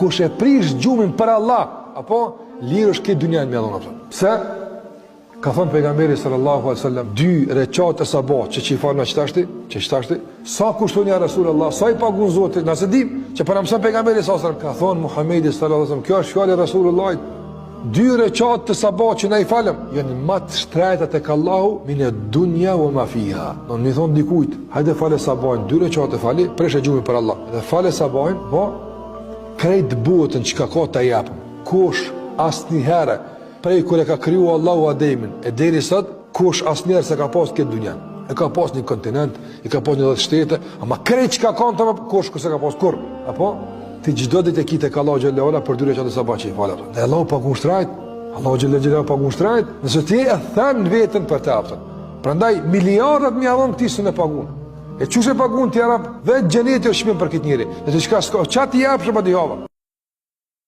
kush e prish gjumin për Allah, apo lirë është këtë dynjan me Allah. Pse? Ka thënë pejgamberi sallallahu alaihi wasallam, 2 recate sabah që i falën çështashti, sa kushton ja Rasulullah, sa i pagun Zoti, nëse dim që para mëson pejgamberi sallallahu alaihi wasallam, ka thënë Muhamedi sallallahu alaihi wasallam, kjo është fjalë e Rasulullahit, 2 recate të sabah që ne i falëm, janë më të shtrejta tek Allahu min ad-dunya wa ma fiha. Do të thon dikujt, hajde falë sabahin, 2 recate fali, presh gjumin për Allah. Dhe falë sabahin, po krejt botën çka ka ta jap. Kush asnjëherë prej kur e ka kriju Allahu Ademin, e deri sot, kush asnjëherë se ka pas këtë dunjan. E ka pas një kontinent, i ka pas një 10 shtete, ama krejt çka kanë të kush se ka pas kur. Apo ti çdo ditë e kite ka Allahu xhallahu ala për 2 recate sabah që i falë. Dhe Allahu pagun shtrajt, Allahu xhallahu ala pagun shtrajt, nëse ti e thën veten për të aftën. Prandaj miliardët më avon ti s'e pagun. E çuçi pagun ti arab, vetë xheneti është shpim për këtë njeri. Nëse çka s'ka, çati japsh pa di hava.